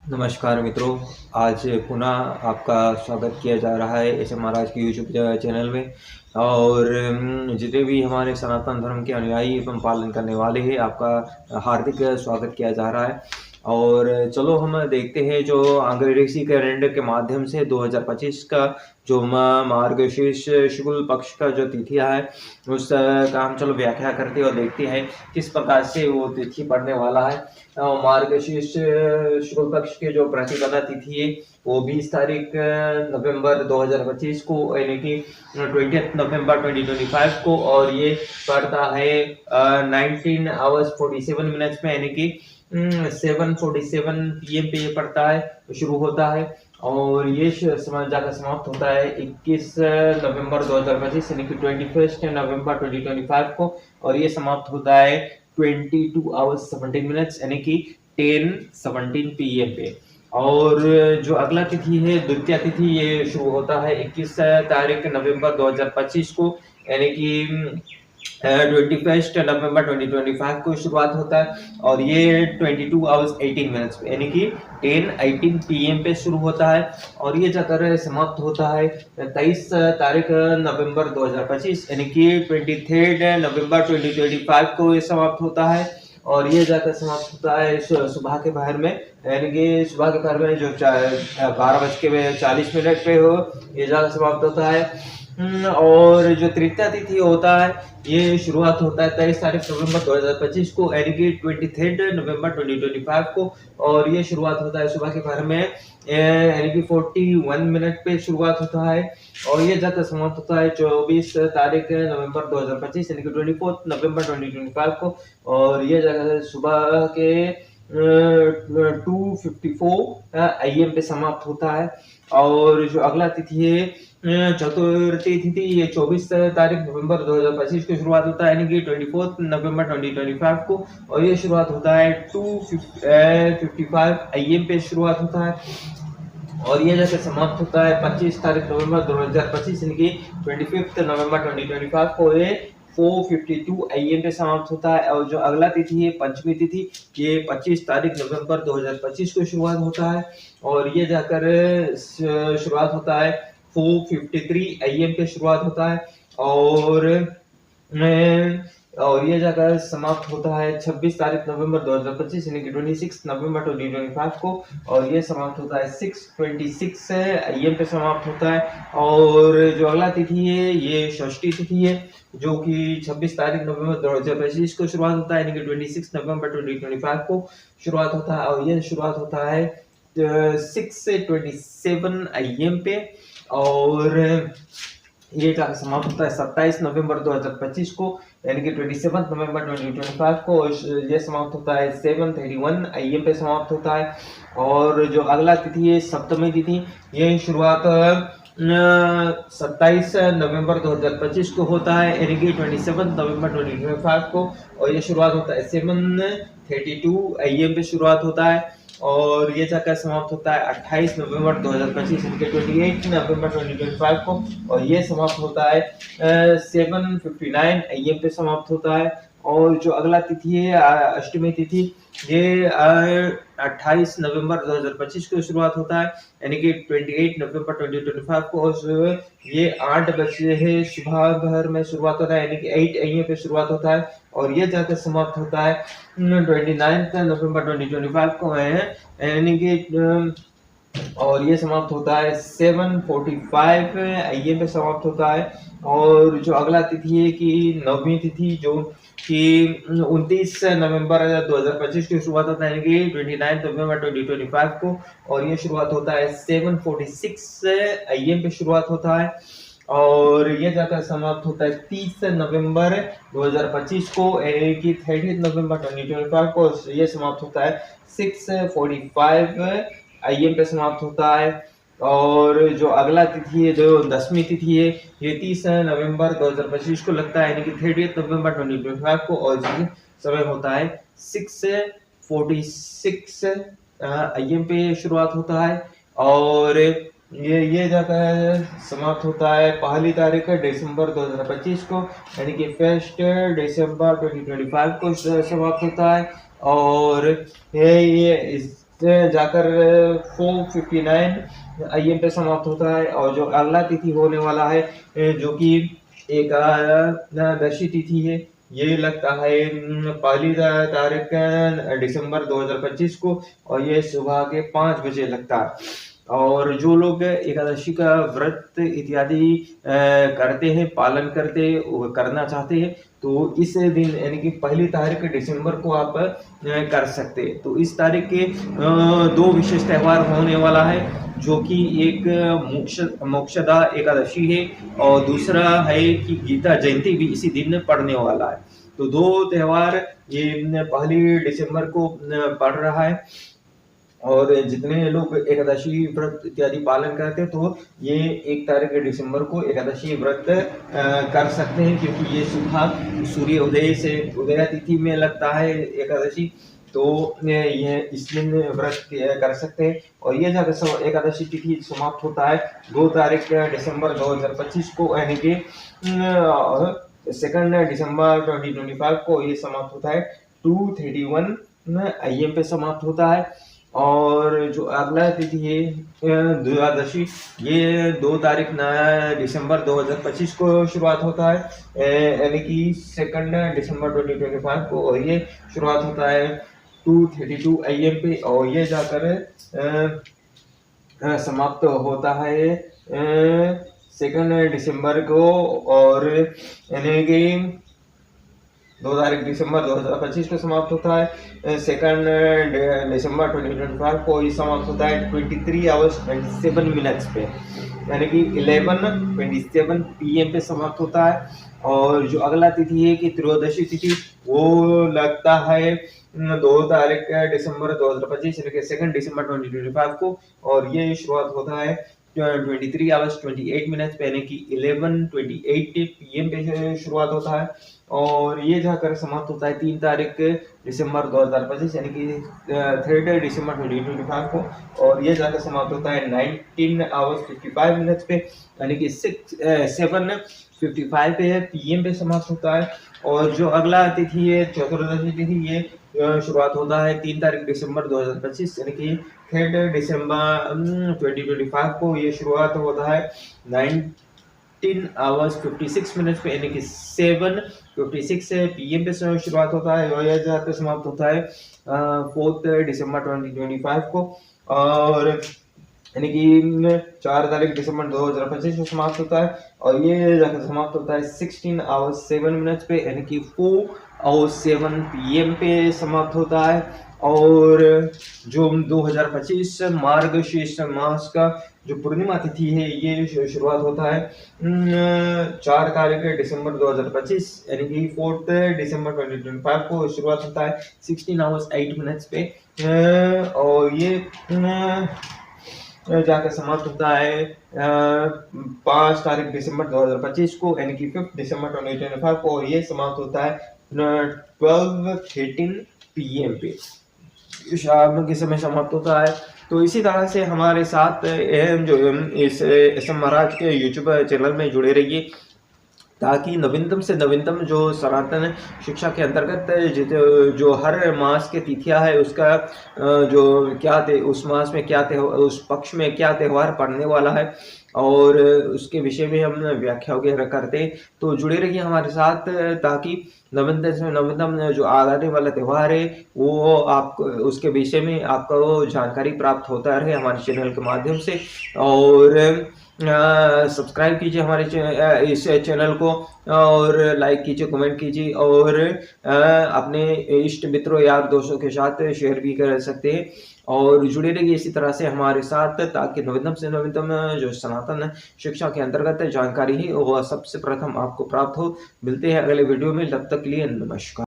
नमस्कार मित्रों, आज पुनः आपका स्वागत किया जा रहा है एस एम महाराज के यूट्यूब चैनल में। और जितने भी हमारे सनातन धर्म के अनुयायी एवं पालन करने वाले हैं, आपका हार्दिक स्वागत किया जा रहा है। और चलो हम देखते हैं जो अंग्रेजी कैलेंडर के माध्यम से 2025 का जो मार्गशीर्ष शुक्ल पक्ष का जो तिथियां है उसका हम चलो व्याख्या करते और देखते हैं किस प्रकार से वो तिथि पड़ने वाला है। मार्गशीर्ष शुक्ल पक्ष के जो प्रतिपदा तिथि है वो 20 तारीख नवंबर 2025 को यानी कि 20 नवंबर 2025 को, और ये पड़ता है 19 आवर्स 47 मिनट्स में, यानी कि 7:47 PM पे ये पड़ता है, शुरू होता है। और ये जाकर समाप्त होता है 21 नवंबर 2025 यानी कि 21 नवंबर 2025 को, और ये समाप्त होता है 22 आवर्स 17 मिनट्स यानी कि 10:17 PM पे। और जो अगला तिथि है द्वितीय तिथि, ये शुरू होता है 21 तारीख नवंबर 2025 को, यानी कि 21 नवंबर 2025 को शुरुआत होता है, और ये 22 आवर्स 18 मिनट्स यानी कि 10:18 PM पे शुरू होता है, और ये जाकर समाप्त होता है 23 तारीख नवंबर 2025 यानी कि 23 नवंबर 2025 को ये समाप्त होता है। और ये जाकर समाप्त होता है सुबह के पहर में, यानी कि सुबह के पहर में जो 12:40 पे हो, ये जाकर समाप्त होता है। और जो तृतीय तिथि होता है ये शुरुआत होता है 23 तारीख नवंबर 2025 को, यानी कि 23 नवंबर 2025 को, और ये शुरुआत होता है सुबह के पहर में यानी कि 41 मिनट पे शुरुआत होता है, और ये जाकर समाप्त होता है 24 तारीख नवंबर 2025 यानी कि 24 नवंबर 2025 को, और ये जगह सुबह के 2:54 AM पे समाप्त होता है। और जो अगला तिथि है चतुर्थी तिथि, ये 24 तारीख नवंबर 2025 को शुरुआत होता है, यानी कि 24 नवंबर 2025 को, और ये शुरुआत होता है 2:55 AM पे शुरुआत होता है, और ये जैसे समाप्त होता है 25 तारीख नवंबर 2025 यानी कि 25 नवंबर 2025 को, ये 4:52 AM पे समाप्त होता है। और जो अगला तिथि है पंचमी तिथि, ये 25 तारीख नवंबर 2025 को शुरुआत होता है, और ये जाकर शुरुआत होता है 4:53 AM पे शुरुआत होता है, और ये जाकर समाप्त होता है 26 तारीख नवंबर 2025 यानी कि 26 नवंबर 2025 को, और ये समाप्त होता है 6:26 AM पे समाप्त होता है। और जो अगला तिथि है ये षष्ठी तिथि है, जो कि 26 तारीख नवंबर 2025 को शुरुआत होता है, यानी कि 26 नवंबर 2025 को शुरुआत होता है, और ये शुरुआत होता है 6:27 AM पे, और ये जाकर समाप्त होता है 27 नवंबर 2025 को, यानी कि 27 नवंबर 2025 को, ये समाप्त होता है 7:31 AM पे समाप्त होता है। और जो अगला तिथि है सप्तमी तिथि, ये शुरुआत 27 नवंबर 2025 को होता है, यानी कि 27 नवंबर 2025 को, और ये शुरुआत होता है 7:32 AM पे शुरुआत होता है, और ये जाकर समाप्त होता है 28 नवंबर 2025 यानी कि 28 नवंबर 2025 को, और ये समाप्त होता है 7:59 AM पे समाप्त होता है। और जो अगला तिथि है अष्टमी तिथि, ये 28 नवंबर 2025 को शुरुआत होता है, यानी कि 28 नवंबर 2025 को, और ये 8 बजे है सुबह भर में शुरुआत होता है, यानी कि 8 AM पे शुरुआत होता है, और ये जाकर समाप्त होता है 29 नवंबर 2025 को है, यानी कि और ये समाप्त होता है 7:45 AM पे समाप्त होता है। और जो अगला तिथि है कि नवमी तिथि, जो कि 29 नवंबर 2025 की शुरुआत होता है, यानी कि 29 नवंबर 2025 को, और ये शुरुआत होता है 7:46 AM पे शुरुआत होता है, और ये जाकर समाप्त होता है 30 नवंबर 2025 को, यानी कि 30 नवंबर 2025 को, ये समाप्त होता है 6:45 AM पे समाप्त होता है। और जो अगला तिथि है जो 10वीं तिथि है, ये 30 नवंबर 2025 को लगता है, यानी कि 30 नवंबर 2025 को, और समय होता है 6:46 AM पे शुरुआत होता है, और ये जाकर समाप्त होता है पहली तारीख दिसंबर 2025 को, यानी कि 1 दिसंबर 2025 को समाप्त होता है। और ये जाकर 4:59 AM पे समाप्त होता है। और जो अगला तिथि होने वाला है जो कि एकादशी तिथि है, ये लगता है पहली तारीख दिसंबर 2025 को, और ये सुबह के 5 बजे लगता है। और जो लोग एकादशी का व्रत इत्यादि करते हैं, पालन करना चाहते हैं, तो इस दिन यानी कि पहली तारीख दिसंबर को आप कर सकते हैं। तो इस तारीख के दो विशेष त्यौहार होने वाला है, जो कि एक मोक्षदा एकादशी है और दूसरा है कि गीता जयंती भी इसी दिन पड़ने वाला है। तो दो त्यौहार ये पहली दिसंबर को पड़ रहा है। और जितने लोग एकादशी व्रत इत्यादि पालन करते हैं, तो ये 1 तारीख दिसंबर को एकादशी व्रत कर सकते हैं, क्योंकि ये सुबह सूर्य उदय से उदया तिथि में लगता है एकादशी। तो ये इस दिन व्रत कर सकते हैं। और ये जब एकादशी तिथि समाप्त होता है 2 तारीख दिसंबर 2025 को, यानी कि 2 दिसंबर 2025 को ये समाप्त होता है। 2:31 AM पे समाप्त होता है। और जो अगला तिथि है द्वादशी, ये 2 तारीख दिसंबर 2025 को शुरुआत होता है, यानी कि 2 दिसंबर 2025 को, और ये शुरुआत होता है 2:32 AM पे, और ये जाकर समाप्त होता है 2 दिसंबर को। और यानी कि 2 तारीख दिसंबर 2025 को समाप्त होता है। 2 दिसंबर 2025 को ये समाप्त होता है 23:27 पे, यानी कि 11:27 PM पे समाप्त होता है। और जो अगला तिथि है कि त्रयोदशी तिथि, वो लगता है 2 तारीख दिसंबर 2025, यानी कि 2 दिसंबर 2025 को, और ये शुरुआत होता है 23:28 पे, यानी कि 11:28 PM पे शुरुआत होता है। और ये जाकर समाप्त होता है 3 तारीख दिसंबर 2025, यानी कि 3 दिसंबर 2025 को, और ये जाकर समाप्त होता है 19:55 पे, यानी कि 7:55 PM पे समाप्त होता है। और जो अगला तिथि है चतुर्दशी तिथि, ये शुरुआत होता है 3 तारीख दिसंबर 2025, यानी कि 3 दिसंबर 2025 को, ये शुरुआत होता है 19:56 पे, यानी कि 7:56 PM पे शुरुआत होता है, और यह जाकर समाप्त होता है 4 दिसंबर 2025 को। और यानी कि 4 तारीख दिसंबर 2025 को समाप्त होता है, और ये जाकर समाप्त होता है 16:07 पे, यानी कि 4:07 PM पे समाप्त होता है। और जो 2025 मार्गशीर्ष मास का जो पूर्णिमा तिथि है, ये शुरुआत होता है 4 तारीख दिसंबर 2025, यानी कि 4 दिसंबर 2025 को शुरुआत होता है 16:08 पे, और ये जाकर समाप्त होता है 5 तारीख दिसंबर 2025 को, यानी कि 5 दिसंबर 2025 को, और ये समाप्त होता है 12:13 PM पे, शाम के समय समाप्त होता है। तो इसी तरह से हमारे साथ जो इस SM महाराज के यूट्यूब चैनल में जुड़े रहिए, ताकि नवीनतम से नवीनतम जो सनातन शिक्षा के अंतर्गत जो हर मास के तिथियां है, उसका जो उस मास में उस पक्ष में क्या त्यौहार पड़ने वाला है, और उसके विषय में हम व्याख्या वगैरह करते हैं। तो जुड़े रहिए हमारे साथ, ताकि नवीनतम से नवीनतम जो आने वाला त्यौहार है, वो आपको उसके विषय में आपको जानकारी प्राप्त होता रहे हमारे चैनल के माध्यम से। और सब्सक्राइब कीजिए हमारे इस चैनल को, और लाइक कीजिए, कमेंट कीजिए, और अपने इष्ट मित्रों यार दोस्तों के साथ शेयर भी कर सकते हैं। और जुड़े रहिए इसी तरह से हमारे साथ, ताकि नवीनतम से नवीनतम जो सनातन शिक्षा के अंतर्गत जानकारी है, वह सबसे प्रथम आपको प्राप्त हो। मिलते हैं अगले वीडियो में, तब तक के लिए नमस्कार।